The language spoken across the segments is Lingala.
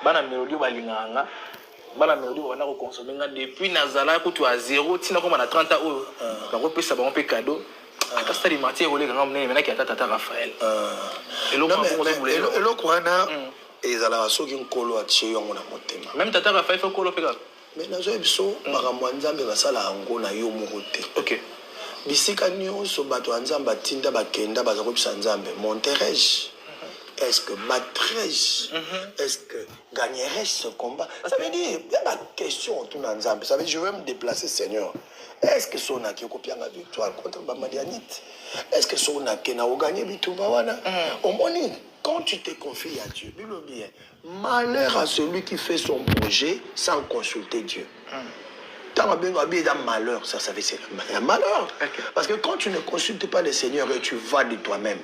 bana mélodie balinganga bana mélodie bana ko consommer nga depuis nazala ko to à 0 tina ko na 30 ans ba ko pesa ba on pe cadeau ata stadi matière ole nga mnene mena ki tata Raphaël eloko wana ezala soki nkolo atie yango na motema même tata Raphaël faut kolo peka mais nazo biso makambo nzambe basala yango na yo moko te OK bisika nyonso bato ya nzambe atinda bakenda baza kobisa nzambe monterai-je est-ce que battrai-je est-ce que gagnerai-je ce combat ça veut dire il y a la question autour de nzambe ça veut dire je vais me déplacer Seigneur est-ce que son aki kopianga victoire contre Bamadianite est-ce que son aki na gagner bitumba wana omoni quand tu te confies à Dieu dis-le bien malheur à celui qui fait son projet sans consulter Dieu tant malheur, ça veut dire un malheur. Okay. Parce que quand tu ne consultes pas le Seigneur et tu vas de toi-même,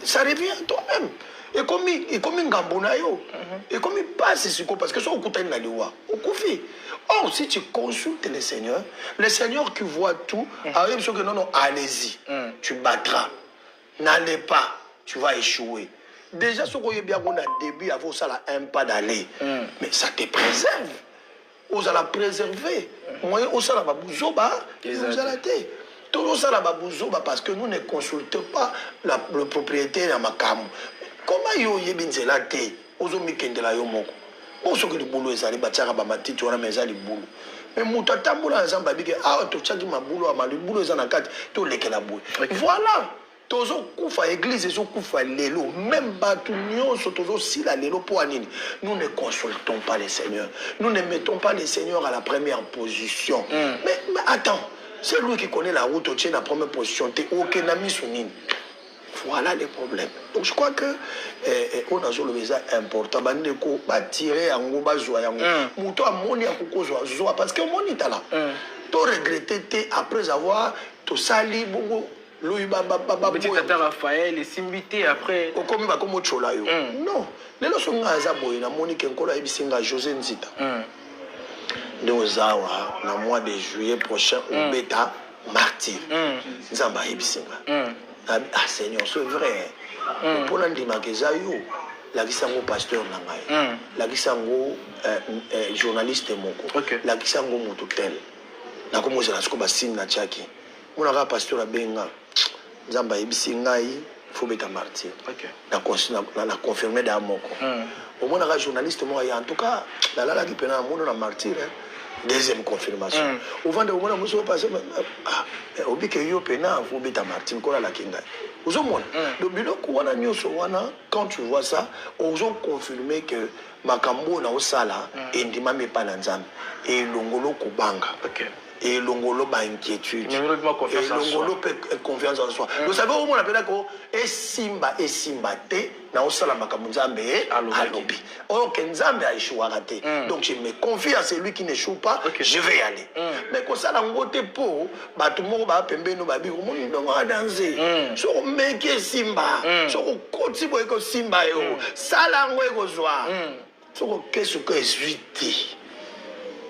ça revient à toi-même. Et comme un gambonayo, et comme il passe ici, parce que ça au côté de la loi, au koufi. Or, si tu consultes le Seigneur qui voit tout, arrive sur que non, allez-y, tu battras. N'allez pas, tu vas échouer. Déjà, ce qu'on y a bien au début, avant ça, un pas d'aller. Mais ça te préserve. Vous allez préserver. Moi, vous allez vous allez tout ça parce que nous ne consultons pas le propriétaire de ma cam. Comment yo yebinzela te? Ozo mikendela yo moko. Ozo que le boulot est allé bâtir à ma tête, tu as mes ali boulot. Mais mutatamboula ensemble babike ah to tchaki ma boulot ma le boulot est en quatre to leke la boule. Voilà. Tozo kufa église zo kufa lelo même batu nyonso tozo sila lelo po anini nous ne consultons pas le Seigneur nous ne mettons pas le Seigneur à la première position mais attends c'est lui qui connaît la route au tient la première position t'es aucun ami sunini voilà les problèmes donc je crois que on a le message important bande ko ba tirer yango ba joie yango muto amoni akoko joie parce que moni tala to regretter après avoir to sali bongo Louis petit tata Raphaël et s'inviter après comme ba comme chola yo non les lorsons ngaza boy na Monique nkolo ebisinga José Nzita de ozawa na mois de juillet prochain au bêta martyr nzamba ebisinga ah Seigneur c'est vrai pour l'andima kezayo la kisango pasteur na ngai la kisango journaliste moko la kisango mototel na komo za sko ba signe na chaki mon aga pasteur abenga nzamba yebisi ngai faut beta martyr na confirmer da moko au moins aga journaliste moi en tout cas la qui pena mon na martyr deuxième confirmation au vendre au moins muso passer obi ke yo pena faut beta martyr ko la kinga ozo mona donc biloko wana nyoso wana quand tu vois ça ozo confirmer que makambo na osala endima me pa na nzambe et longolo kubanga et l'ongolo ba inquiétude et l'ongolo confiance en soi vous savez au moins on appelle quoi et simba te na osala makambo nzambe alobi or que nzambe a échoué raté donc je me confie à celui qui n'échoue pas je vais y aller mais ko sala ngote po ba tout mo ba pembeno ba bi ko moni ndongo a danser so meke simba so ko koti boy ko simba yo sala ngo ko zwa so ko qu'est-ce que est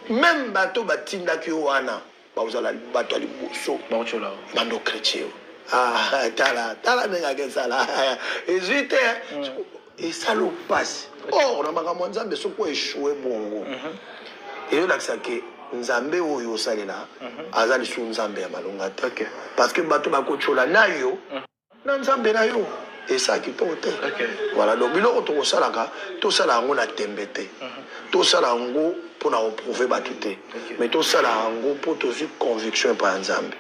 même bateau batinda ki wana bazala bateau ali boso baochola bando chrétien tala nenga ke sala ezite et ça le passe oh na makambo nzambe soko échoué bongo et yo lakisa ke nzambe oyo salela azali su nzambe ya malonga te parce que bateau bakochola na yo na nzambe na yo et ça qui tote voilà donc biloko to salaka to sala ngo na tembete to sala ngo pour na prouver batute mais to sala ngo pour to conviction par nzambe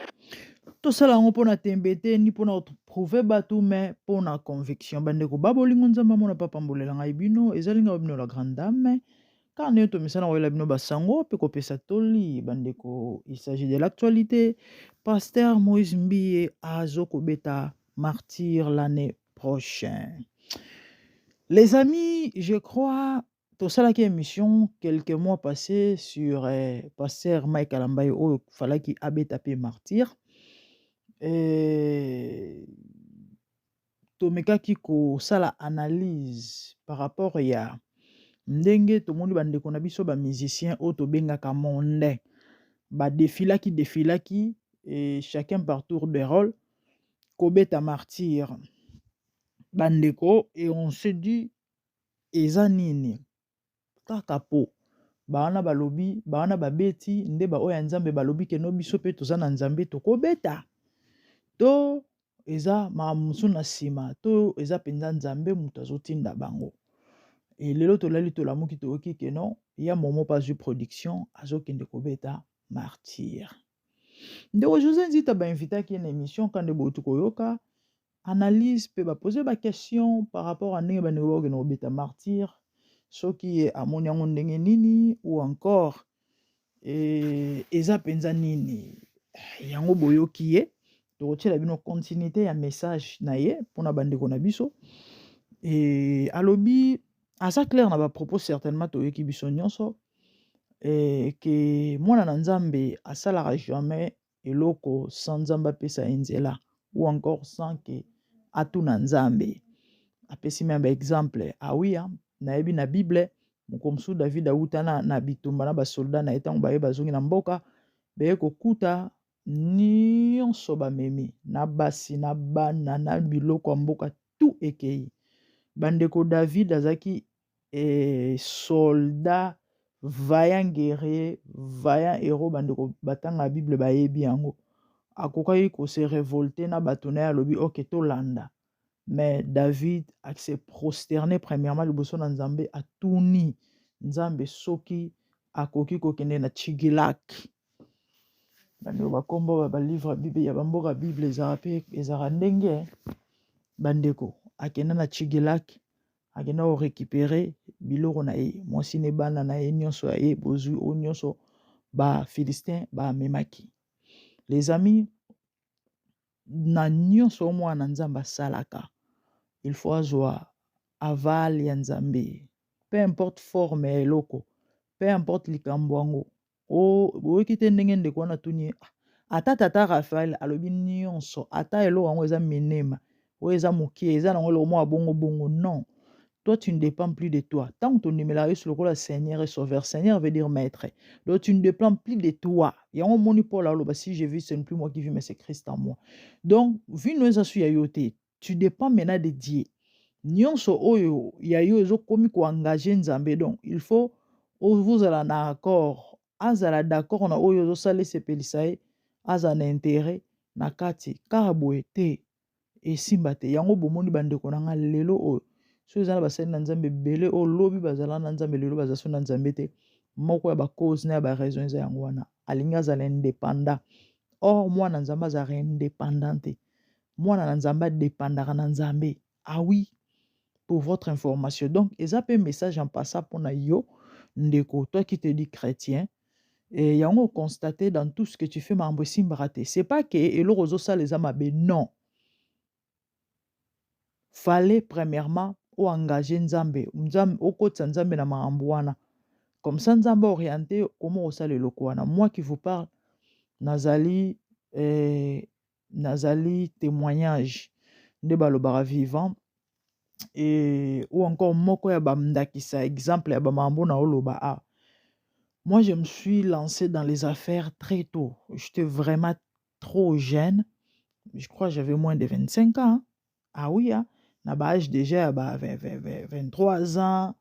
to sala ngo pour na tembete ni pour na prouver batu mais pour na conviction bandeko babolingo nzamba mona papa mbolela ngai bino ezalinga bino la grande dame car ne to misana wela bino basango pe ko pesa toli bandeko il s'agit de l'actualité pasteur Moïse Mbie azoko beta martyr l'année prochaine. Les amis, je crois, tout ça là qui est émission quelques mois passés sur pasteur Mike Alambaye où il fallait qu'il avait tapé martyr. Et Tomeka Kiko ça la analyse par rapport à ndenge tout le monde bande qu'on a biso ba musicien auto benga ka monde ba défila qui et chacun par tour de rôle kobeta martyr bandeko et on se dit eza nini kaka po bawana balobi bawana babeti nde ba oya nzambe balobi ke no biso pe toza na nzambe tokobeta to eza mamusu na nsima to eza mpenza nzambe moto azotinda bango lelo tolali tolamuki toyoki ke non ya momo pas azwi production azokende kobeta martyr ndeko José Nzita bainvitaki na émission kande bouti koyoka analyse pe baposer ba question par rapport à ndenge bandeko bakokende kobeta martyr soki amoni yango ndenge nini ou encore eza mpenza nini yango boyoki ye tokotiela bino continuité ya message na ye mpona bandeko na biso alobi aza clair na bapropos certainement toyoki biso nyonso ke mwana na nzambe asalaka jamais eloko sans nzambe apesa ye nzela ou encore sans ke atuna nzambe apesi me baexemple awiya nayebi na bible mokomsu david awuta na bitumba na basoldat na ye ntango baye bazongi na mboka beye kokuta nyonso bamemi na basi na bana na biloko ya mboka tu ekei bandeko David azaki soldat vaillant guerrier vaillant héros bandeko batanga la Bible bayebi yango akokaki ko se révolter na bato na ye alobi ok tolanda mais David s'est prosterné premièrement liboso na Nzambe atuni Nzambe soki akoki kokende na Tshigilak bandeko bakombo ba livre Bible ya bamboka Bible ezara ndenge bandeko akenda na Tshigilak akenda ko récupérer biloko na ye mwasi ne bana na ye nyonso ya ye bozwi o nyonso ba Philistin ba memaki les amis na nyonso mwana Nzambe asalaka il faut azwa aval ya Nzambe peu importe forme ya eloko peu importe likambo yango boyoki te ndenge ndeko wana tuni ata tata Raphaël alobi nyonso ata eloko yango eza minema o eza mokie eza nango eloko mwa bongo bongo non. Toi, tu ne dépends plus de toi. Tant que ton numéro sur le Seigneur et Sauveur, Seigneur veut dire maître. Donc, tu ne dépends plus de toi. Il y a un monopole là, si je vis, ce n'est plus moi qui vis, mais c'est Christ en moi. Donc, vu nous tu dépends maintenant de Dieu. Nyonso oyo, ya yo ezo komi ko engager Nzambe. Donc, il faut, vous allez en accord. Azala d'accord na oyo zo sale se pelisae, azana intérêt, na kati, karabouete, et simbate. Yango bomoni bandeko nanga lelo oyo. So ezala basali na Nzambe bele o lobi bazala na Nzambe lelo bazaso na Nzambe te moko ya ba cause na ya ba raison eza yango wana alinga azala indépendant or mwana Nzambe azala indépendante mwana na Nzambe dépendaka na Nzambe ah oui pour votre information donc eza pe message en passant pour na yo ndeko toi qui te dis chrétien et yango constater dans tout ce que tu fais mambo simbrate c'est pas que eloko ozo sala eza mabe non fallait premièrement ou engager Nzambe okotsa Nzambe na makambo wana comme ça Nzambe orienté comment osala eloko wana moi qui vous parle nazali témoignage nde balobaka vivant et ou encore moko ya bamndakisa exemple ya bamambo na oloba moi je me suis lancé dans les affaires très tôt j'étais vraiment trop jeune je crois que j'avais moins de 25 ans ah oui na âge déjà 23 ans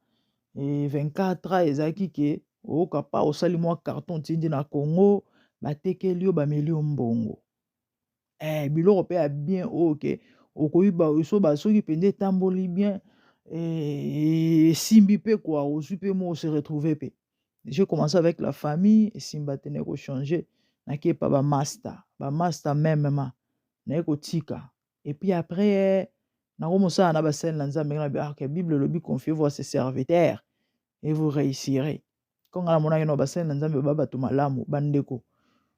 et 24 ans ezaki ke okapa osali mwa carton tindi na Congo batekeli yo bameli yo mbongo biloko pe ya bien oke okoyiba so basoki pende tamboli bien simbi pe quoi ozwi pe mo se retrouver pe j'ai commencé avec la famille simba tene ko changer na ke pa ba master même na ko tika et puis après nakomosala na basali na Nzambe na Bible lobi confiez-vous à ses serviteurs et vous réussirez quand ngala mona no basali na Nzambe bato malamu bandeko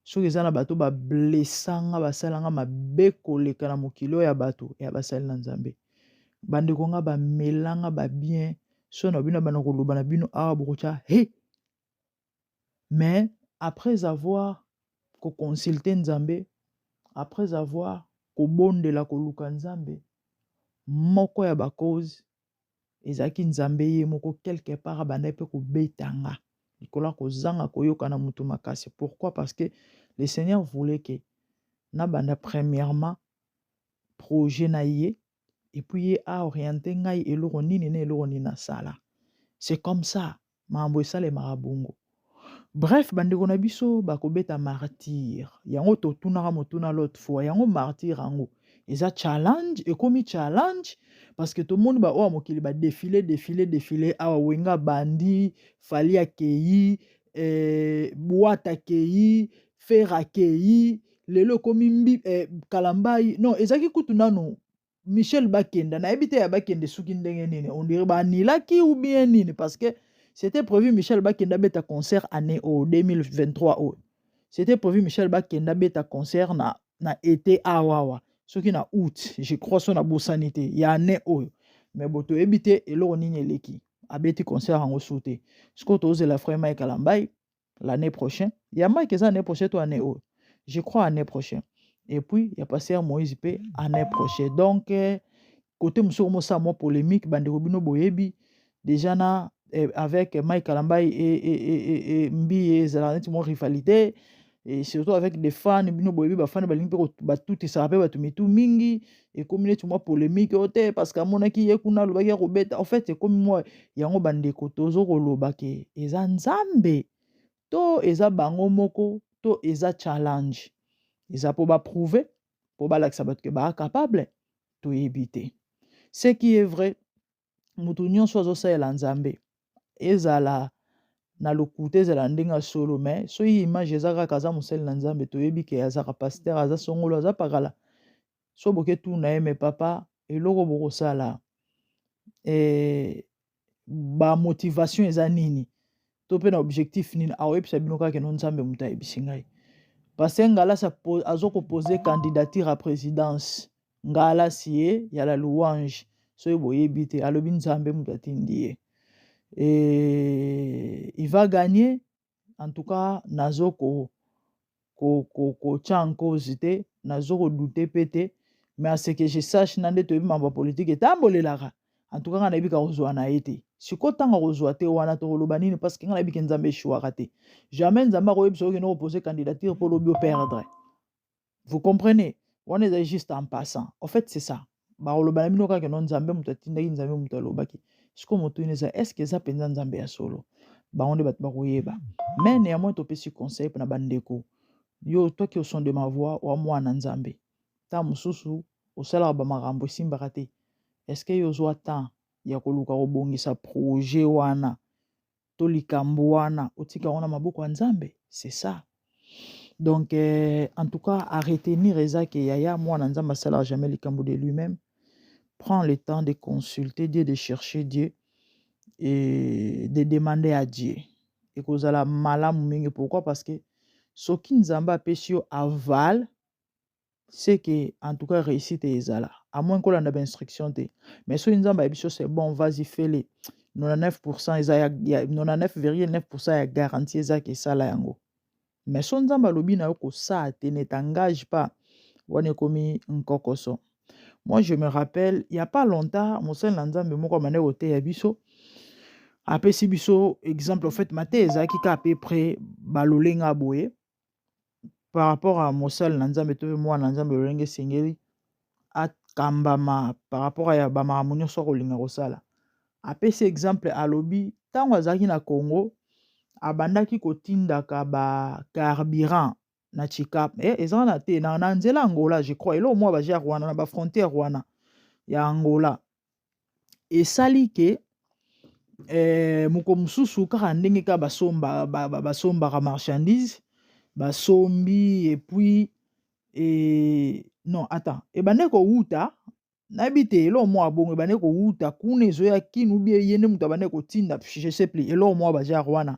soki eza na bato bablessanga basalanga mabe koleka na mokilo ya bato ya basali na Nzambe bandeko nga bamelanga babien so na bino bana koloba na bino awa bokotia mais après avoir consulté Nzambe après avoir kobondela koluka Nzambe moko ya ba cause ezaki Nzambe ye moko quelque part banda pe ko betanga likola ko zanga koyoka na mutu makasi pourquoi parce que le Seigneur voulait que na banda premièrement projet na ye et puis a orienté ngai eloko nini na eloko nini na sala c'est comme ça mambo esalemaka bongo. Bref, bandeko na biso bakobeta martyr yango totunaka motuna l'autre fois yango martyr yango eza challenge ekomi challenge parce que tomoni ba oyo mokili défilé awa wenga bandi fali akei boîte akei fer akei lelo ekomi kalambai non ezaki kutu nano Michel Bakenda nayebi te ya Bakende suki ndenge nini on dirait banilaki ou bien nini parce que c'était prévu Michel Bakenda beta concert année au 2023 oh. C'était prévu Michel Bakenda beta concert na été awawa soki na août je crois son na bosanité ya année oh. Mais boto ebité eloko nini eleki abeti concert en sauté ce que tu oses la frère Mike Kalambai l'année prochaine il y a Mike l'année prochaine ou année oh. Je crois année prochaine et puis il y a passé Moïse P année prochaine donc côté monsieur Mossa moi polémique bandeko bino boyebi déjà na avec Mike Kalambai et Mbi et Zalanet mon rivalité et surtout avec des fans bino boyebi ba fans balingi ba tout ça rappelle ba tumitu mingi et comme tout moi polémique ote parce que monaki yekuna lobaki robeta en fait c'est comme moi yango bandeko tozo koloba ke eza nzambe to eza bango moko to eza challenge eza po ba prouver po ba laksa bato ke ba capable to éviter ce qui est vrai mutu nyonso azosalela nzambe ezala na lokute ezala ndenge solo mais soki image eza kaka aza mosali na nzambe toyebi ke azaka paster aza songolo aza pakala so boke tuna ye me papa eloko bokosala bamotivation eza nini to mpe na objectif nini aoyebisa bino kaka keno nzambe moto ayebisi ngai parce Ngalasi azokopose candidature à présidence Ngalasi ye ya la louange soki boyebi te alobi nzambe moto atindi ye il va gagner en tout cas nazo tia en cause te nazo kodute pe te mais à ce que je sache na nde toyebi mambo politique etambolelaka en tout cas nga nayebi ka kozwa na ye te sikoyo ntango kozwa te wana tokoloba nini parce que nga nayebi ke nzambe eshuwaka te jamais nzambe akoyebisa okende kopose candidature mpo lobi operdre vous comprenez wana eza juste en passant en fait c'est ça bakoloba na bino kaka no nzambe moto atindaki nzambe moto alobaki sikoyo moto ine eza est ce que eza mpenza nzambe ya solo bango nde bato bakoyeba mais néanmoins topesi conseil mpo na bandeko yo toki au son de ma voix wa mwana nzambe ta mosusu osalaka bamakambo esimbaka te est ce que yo ozwa temps ya koluka kobongisa projet wana to likambo wana otika wana maboko ya nzambe c'est ça donc en tout cas à retenir eza ke yaya mwana nzambe asalaka jamais likambo de lui-même prends le temps de consulter Dieu de chercher Dieu et de demander à Dieu et kozala malamu mingi pourquoi parce que soki nzambe apesi yo aval c'est que en tout cas réussite ezala à moins kolanda ba instruction te mais soki nzambe ayebi so c'est bon vas-y fais-le 99% eza ya 99,9% ya garantie eza ke esala yango mais so nzambe alobi na yo kosala te ne t'engage pas wana ekomi nkokoso. Moi je me rappelle il y a pas longtemps mosali na nzambe moko amane koteya biso apesi biso exemple en fait mate ezalaki ka à peu près balolenga boye par rapport à mosali na nzambe to mwana nzambe lolenge sengeli akambama par rapport à bamakambo nyonso akolinga kosala apesi exemple alobi ntango azalaki na Congo abandaki kotindaka ba carburant na chikap eza na te na nzela Angola je crois elo mwa baja Rwanda na ba frontière wana ya Angola esali ke moko mususu kaka ndenge ka basombaka marchandise basombi et puis non attends ebande ko wuta nayebi te elo mwa bongo ebande ko wuta kuna ezoya kinu bi yende mutu abande kotinda je sais plus elo mwa baja Rwanda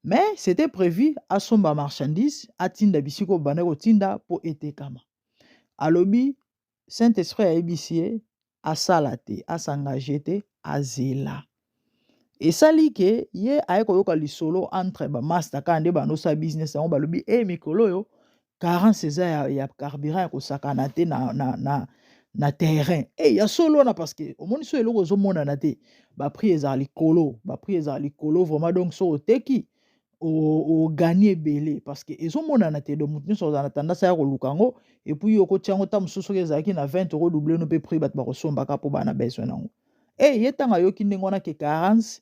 mais c'était prévu asomba marchandise atinda bisiko bande kotinda po etekama alobi Saint-Esprit ayebisie asala te asengage te azela esali ke ye aye koyoka lisolo entre bamaster ka nde banosa business yango balobi mikolo oyo carence eza ya carburant ya kosakana te na terrain ya solo na parce que omoni so eloko ozomonana te baprix ezala likolo vraiment donc so oteki oganye ebele parce que ezomonana te donc motu nyonso ozala na tendance ya koluka yango et puis okotia yango ta mosusu soki ezalaki na 20 € double no mpe prix bato bakosombaka mpo bana besoin nango ye ntango ayoki ndenge wana ke carence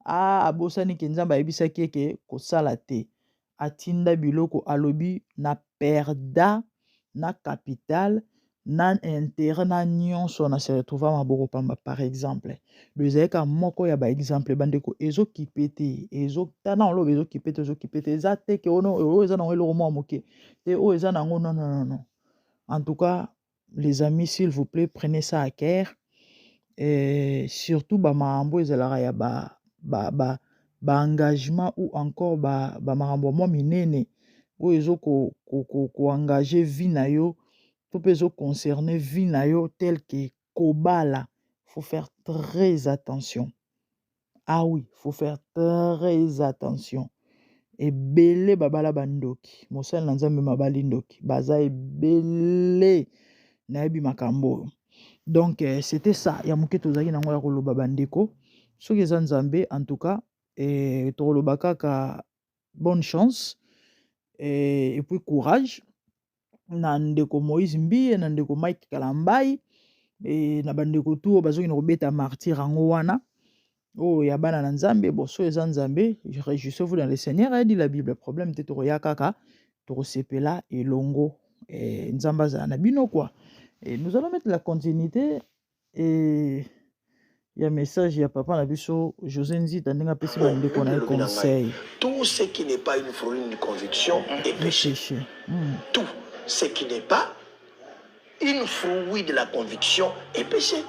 abosani ke nzambe ayebisaki eke kosala te atinda biloko alobi na perda na capital na intérêt na nyonso na se retrouva maboko pamba par exemple lo ezalaka moko ya baexemple bandeko ezokipe te ezotana oloba ezokipe te ezokipe te eza te ke oyo eza nango eloko mwa moke te oyo eza nango non. En tout cas les amis, s'il vous plaît, prenez ça à cœur. Et surtout makambo ezalaka ya ba engagement ou encore ba makambo mwa minene oyo ezo ko engager vie na yo to pe ezo concerner vie na yo tel que kobala. Faut faire très attention. Ah oui, faut faire très attention. Ebele babala bandoki mosala na nzambe mabali ndoki baza ebele na yebi makambo. Donc c'était ça ya moke tozaki nango ya koloba bandeko soki eza nzambe en tout cas tokoloba kaka bonne chance et puis courage na ndeko Moïse Mbie na ndeko Mike Kalambai na bandeko tu bazoki na kobeta martyr yango wana ya bana na nzambe boso eza nzambe réjouissez-vous dans le Seigneur a dit la Bible problème te toko ya kaka toko sepela elongo nzamba za na bino quoi. Et nous allons mettre la continuité et il y a un message, il y a papa na biso José Nzita ndinga pesi ba ndeko na conseil. Tout ce qui n'est pas une fruit de conviction est péché. Tout ce qui n'est pas une fruit de la conviction est péché.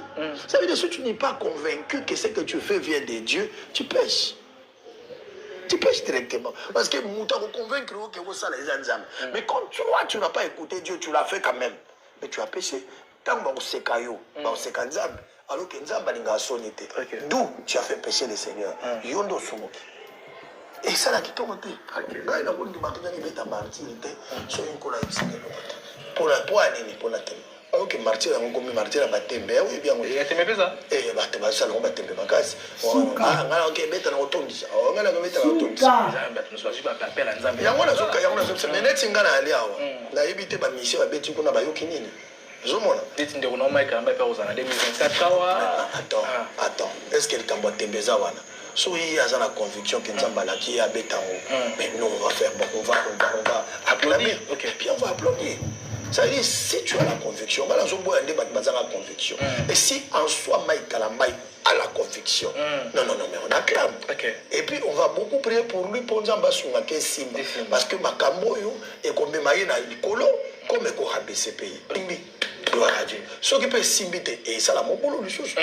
Ça veut dire que si tu n'es pas convaincu que ce que tu fais vient de Dieu, tu pêches. Tu pêches directement. Parce que tu as convaincu que ça les ensemble. Mais quand toi, tu n'as pas écouté Dieu, tu l'as fait quand même. Mais tu as péché. Tant que tu as alors que d'où tu as fait pécher le Seigneur. Yondo sumo. Et ça là qui tombe. Pour la alors que martyr on comme martyr ba tembe oui bien oui tembe pesa ba salon ba tembe makasi ngala OK beta na otondisa ngala ko beta na otondisa nzambe tunuswazi ba papela nzambe yango na zo meneti ngana ali awa na yebite ba mission ba beti kuna ba yoki nini zomona beti ndeko na Mike Kamba pa ozana 2024 awa attends est-ce que le tambo tembe za wana so il y a la conviction que nzamba la qui a beta mais nous on va faire bon on va acclamer OK puis on va applaudir. Ça veut dire, si tu as la conviction, la conviction. Et si en soi, Mike Kalambai a la conviction, non, mais on acclame. Et puis, on va beaucoup prier pour lui, pour nous parce que Makamoyo est comme Maïna Nicolo, comme Ekohabe pays. Gloire à Dieu. Ce qui peut s'imiter, et ça la mon boulot, les choses.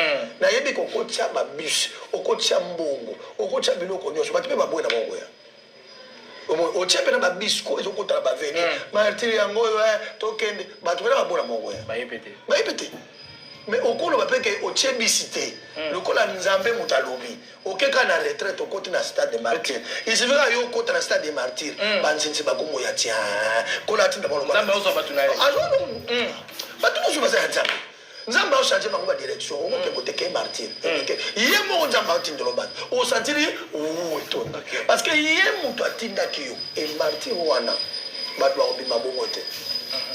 Na yebi ko kotia ba bus, o kotia mbongo, o kotia biloko nyonso, ba kipe ba boye na mongo ya. O tchepe na ba bisco ezo kota ba venir martyr yango tokende ba tokela ba bona mongo ya ba yepete mais okolo ba peke o tchebisité le kola nzambe mutalobi okeka na retraite okoti na stade de martyr il se verra yo kota na stade de martyr ba nsinsi ba komo ya tia kola tinda ba nzambe ozo ba tunaye ba tuno ba za nzambe nzambe o changer bango ba direction o ke boteke martyr yemo nzambe o tindelo ba o sentiri o etonda parce que yemo to atinda kiyo e martyr wana ba doit obima bongo te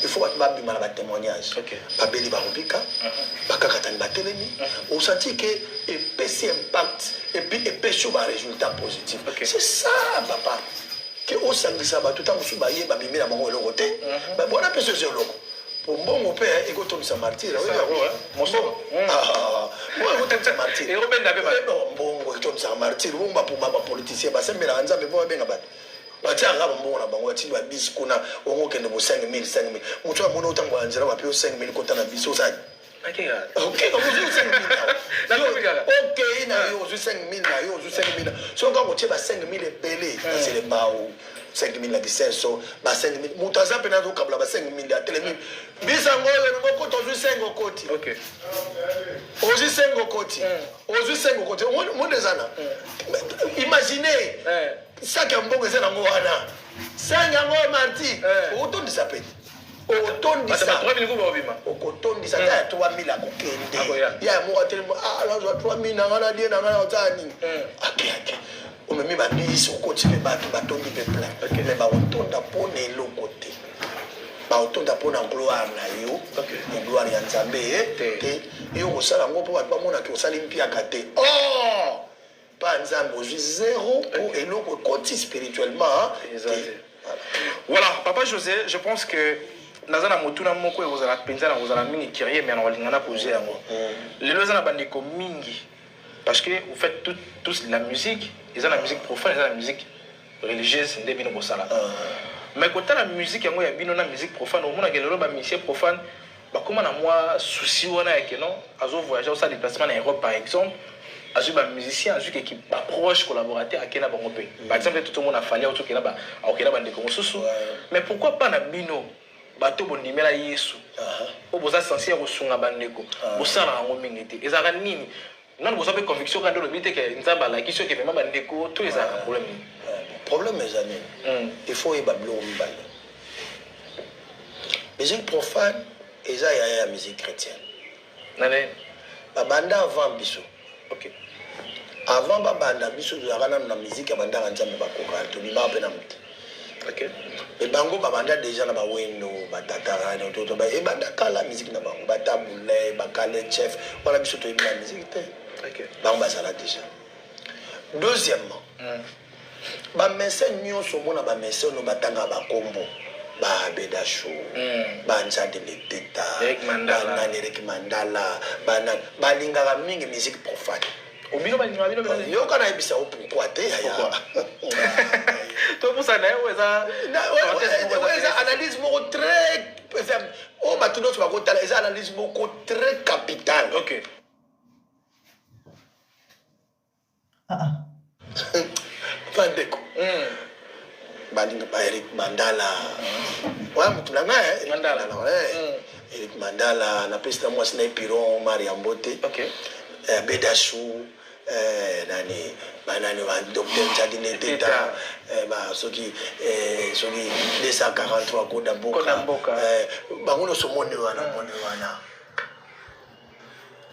il faut ba bima na témoignage ba beli ba robika ba kakatani ba telemi o senti que et pèse impact et puis et pèse ba résultat positif c'est ça papa que o sangisa ba tout en ba ye ba bimi na bango eloko te ba bona pèse ce eloko pour bon père et quand on s'est martyr mon son moi on s'est martyr et Robin n'avait pas bon quand on s'est martyr on va pour ma politicien bah c'est mais la nzambe bon bien abat bah tiens là bon na bango ti ba bis kuna on okende bo 5000 mutu amona autant ba nzira ba pe 5000 kota na biso ça OK on vous 5000 OK na yo 5000 na yo 5000 so quand on tient ba 5000 belé c'est les bao 5000 la bisenso ba 5000 mutaza pena do kabla ba 5000 ya telemi bisango yo ko to 5 koti OK ozi 5 koti ozi 5 koti mo dezana imaginez ça que mbongo zena ngo wana sanga ngo marti otondi sapeti otondi sa otondi sa ya 3000 a kokende ya mo atelemo la zo 3000 na ngana die na ngana otani OK on me met ma bise au côté de ma tombe de plein mais ba otonda pona eloko te ba otonda pona gloire na yo gloire ya nzambe te yo osala ngo po ba mona ke osali mpia kate pas nzambe ozwi zéro pour eloko côté spirituellement. Voilà, Papa José, je pense que nazana motuna moko e ozala penza na ozala mingi kirier mais na olingana poser yango. Lelo zana bandeko mingi parce que vous faites tous la musique, ils ont la musique profane, ils ont la musique religieuse nde bino bosala. Mais quand la musique yango ya bino na musique profane, au moins que lelo ba musicien profane ba comment na moi souci wana ya keno azo voyager au sa déplacement en Europe par exemple. Azu ba musicien azu qui ba proche collaborateur akena bango pe. Par exemple tout le monde a fallu autour kena ba akena ba ndeko mosusu. Mais pourquoi pas na bino bato bondimela Yesu? O boza sensible osunga bandeko. Bosala ngo mingete. Ezaka nini? Non boza pe conviction quand le bité que nzamba la question que vraiment bandeko tous les a problème. Problème mes amis. Il faut y bablo mbala. Musique profane et ça y a musique chrétienne. Nane babanda avant biso. OK. Avant babanda biso de la musique abanda nzambe bakoka to bima pe na muti. OK. Mais bango babanda déjà na ba wendo batatara na toto ba e banda kala musique na bango batabule bakale chef wala biso to ibla musique te. OK. Bango basala déjà. Deuxièmement, ba messe nyonso mona ba messe no batanga ba kombo ba bedasho ba nzade leteta Eric Mandala ba Eric Mandala ba lingaka mingi musique profane. Obino ba lingaka bino yo kana ebisa o pourquoi te ya to pour na yo eza analyse moko très o ba tuno ba kotala eza analyse moko très capital. OK. Pandeko balinga ba Eric Mandala wa mutu na ngai Mandala Eric Mandala na pesta moi sniper Maria Mbote. OK. Bedashu nani banani wa docteur Jadine Teta ba soki 243 koda mboka bangono somoni wana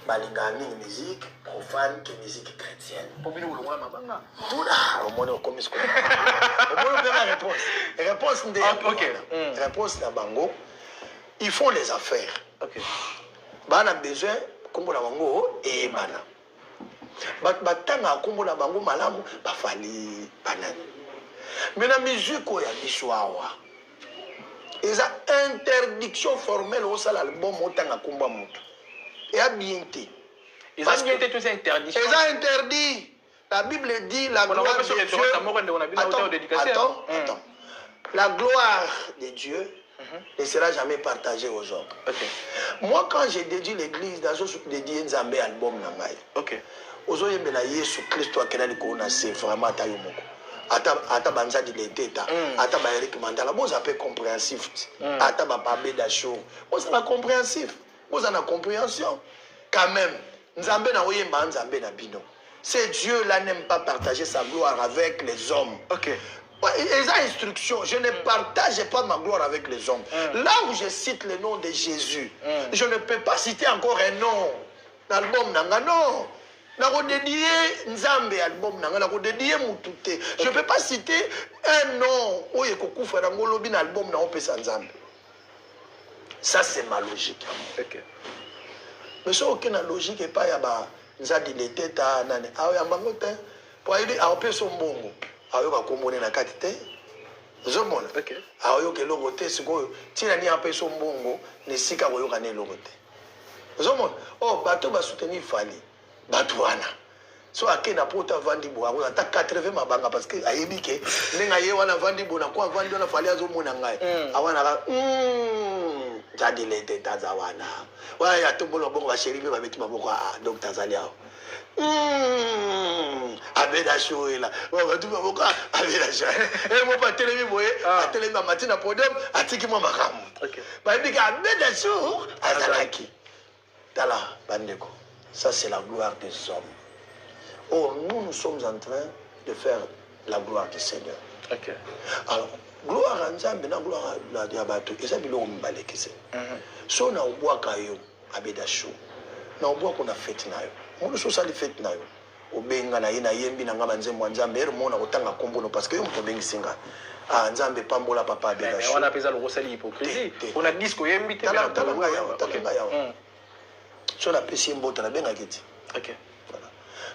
balinga mingi musique profane que musique chrétienne. Pour bino lo mama banga. Tout au monde comme ce qu'on au monde bien la réponse ndé. OK. Réponse na bango ils font les affaires. OK. Bana besoin kombo na bango e bana batanga kombo na bango malamu bafali banani. Mais la musique ya biswawa eza interdiction formelle au sala album otanga kombo moto et a bien été. Ils ont bien été tous interdits. Ils ont interdit. La Bible dit la gloire de Dieu. Attends. La gloire de Dieu ne sera jamais partagée aux hommes. OK. Moi, quand j'ai dédié l'église, j'ai dédié un album. OK. Ozo yembela Yesu Christo akelali kona c'est vraiment tayo moko. Ata banza di leteta, ata ba Eric Mandala, boza peu compréhensif. Ata ba babé d'acho. Boza na compréhensif. Boza na compréhension. Quand même, Nzambe na oyemba Nzambe na bino. C'est Dieu là n'aime pas partager sa gloire avec les hommes. OK. Et ça instruction, je ne partage pas ma gloire avec les hommes. Là où je cite le nom de Jésus, je ne peux pas citer encore un nom. L'album nanga non. Je ne peux pas citer un nom où il y a un album. Ça, c'est ma logique. OK. Mais ce aucune logique n'est pas nzadi les têtes à nane. Ah oui, à Mangote. Pour aller à Opé son bongo. Ah oui, à Comboné na Katite. Zomon. OK. Ah oui, que l'oroté, c'est quoi? Tina ni Opé son bongo, ne sika voyo gagner l'oroté. Zomon. Oh, bateau va soutenir Fali. Batouana. So akena pota vandi bo ata 80 mabanga parce que ayebike nenga ye wana vandi bo na kwa vandi wana fali azomona ngai awana ka jadi le teta za wana wa ya tombolo bongo ba sheri ba beti maboko a Dr Zalia abeda shoela wa batu maboko abeda shoela e mo pa telemi boye atelemi matina podium atiki mo makamu OK ba yebika abeda show azalaki tala bandeko. Ça, c'est la gloire des hommes. Oh, nous sommes en train de faire la gloire du Seigneur. OK. Alors, gloire à Nzambe, gloire à Diabato. Et ça, c'est ce que c'est. Si on a un bois kayo, abedasho, on a un bois qu'on a fait na yo. On a fait na yo. Obenga na yena yembi na ngaba nzembo Nzambe, ero mona otanga kombono parce que yo mto bengi singa. Ah, Nzambe pambola papa abedasho. Mais on a pesa le rosali hypocrisie. On a dit ko yembi te na talanga yawo. So la pesi mbote na benga kiti. OK. Voilà.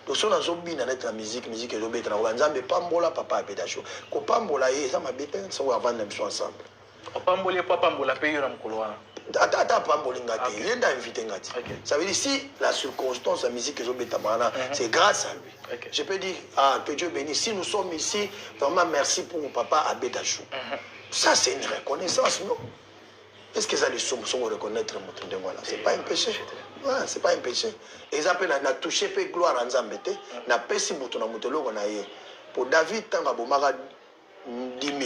donc so nazobina neti na musique ezobeta na nzambe pambola papa abeta show kopambola ye eza mabe te so avanda biso ensemble opamboli po apambola mpe yo na mokolo wana ata apamboli nga te ye nda invité nga te ça veut dire si la circonstance ya musique ezobeta mana c'est grâce à lui je peux dire que Dieu bénisse si nous sommes ici vraiment merci pour mon papa abeta show ça c'est une reconnaissance non. Est-ce que ça les sommes reconnaître mon de moi là? C'est pas un péché. Ouais, c'est pas un péché. Et ça peut na toucher pe gloire en Zambete, na pesi mutu na mutelo ko na ye. Pour David tanga bomaka 10 000.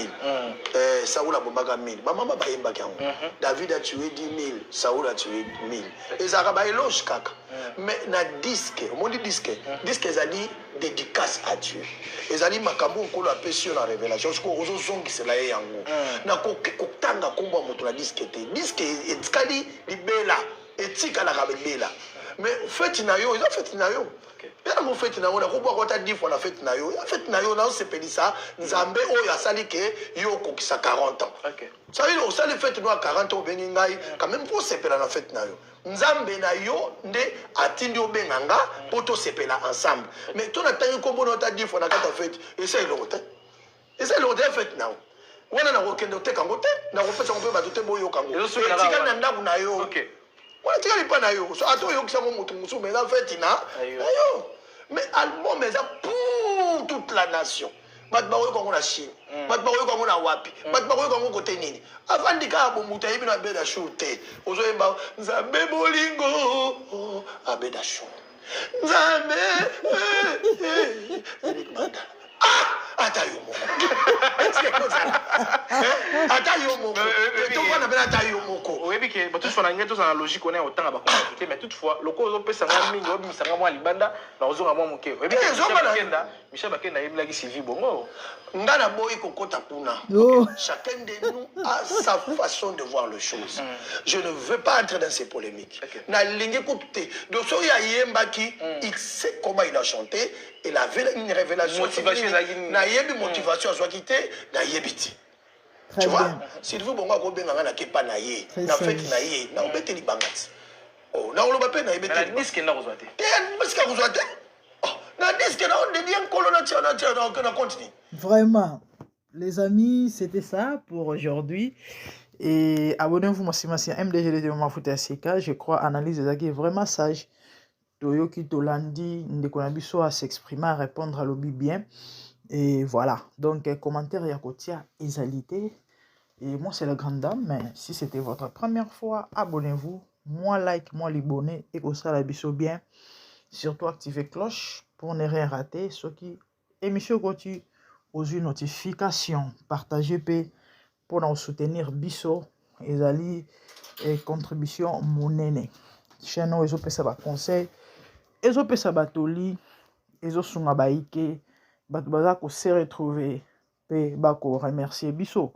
Saoul a bomaka 1000. Maman ba yemba kango. David a tué 10 000, Saoul a tué 1000. Et ça ka ba éloge kaka. Mais na disque, on dit disque ça dit dédicace à Dieu. Et ça dit makambo ko la pesi na révélation, ce ko ozo zongi c'est là yango. Na ko tanga komba mutu na disque te. Disque etikali libela, etikala ka libela. Mais fête na yo, ils ont fête na yo. Bien mon fête na yo, na ko ba ko ta 10 fois na fête na yo. Ya fête na yo na on se pedi ça, nzambe o ya sali ke yo ko kisa 40 ans. Ça veut dire au sali fête no 40 ans bengi ngai, quand même pour se pela na fête na yo. Nzambe na yo nde atindi obenganga poto sepela ensemble. Mais toi na tangi ko bono ta 10 fois na kata fête, essaye le rote. Essaye le rote fête na yo. Wana na kokende te kango te, na ko pesa ko pe ba te boyo kango. Tika na ndaku na yo. On a tiré pas na yo. So ato yo kisa mo mutu musu mais la fête na yo. Mais album mais ça pour toute la nation. Bat ba yo kango na Chine. Bat ba yo kango na wapi. Bat ba yo kango côté nini. Avant dika bo mutu yibi na beda shooter. Ozo yemba nzambe bolingo. Abeda show. Nzambe. Ata yo moko. Ata yo moko. Tout le monde ata yo moko. Oui, parce que tout soit dans la logique on est autant à compliqué mais toutefois le cause on peut savoir mingi obi sanga moi libanda na ozonga moi moke. Oui, Michel Bakenda yebla ki Sylvie Bongo. Ngana boy kokota kuna. Chacun de nous a sa façon de voir les choses. Je ne veux pas entrer dans ces polémiques. Na lingi koute. Donc so ya yemba ki il sait comment il a chanté. Il avait une révélation. Motivation na yebi motivation soit quitté na yebiti. Tu vois, si vous bonga ko benga na kepa na ye, na fête na ye, na obete li bangati. Oh, na oloba pe na yebete. Na disque na kozwate. Parce que kozwate. Oh, na disque na on devient colonel na continue. Vraiment, les amis, c'était ça pour aujourd'hui. Et abonnez-vous, moi c'est MDG de Mafuta Seka. Je crois analyse des est vraiment sage. Toyoki Tolandi, Ndekonabiso à s'exprimer, à répondre à l'obi bien. Et voilà. Donc, commentaire Yakotia, Isalité. Et moi, c'est la grande dame. Mais si c'était votre première fois, abonnez-vous. Moi, like, moi, l'abonné. Et au ça, la biso bien. Surtout, activez cloche pour ne rien rater. Ce qui émission continue aux notifications. Partagez pour nous soutenir biso. Et contribution monnaie. Chaîne, ils ont ça conseil. Ils ont ça batoli. Ils ont sunga baike. Baza ko se retrouver pe bako remercier biso.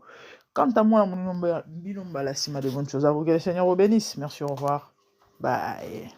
Quant à moi, mon binomba la cima de bonnes choses à vous. Que le Seigneur vous bénisse. Merci, au revoir. Bye.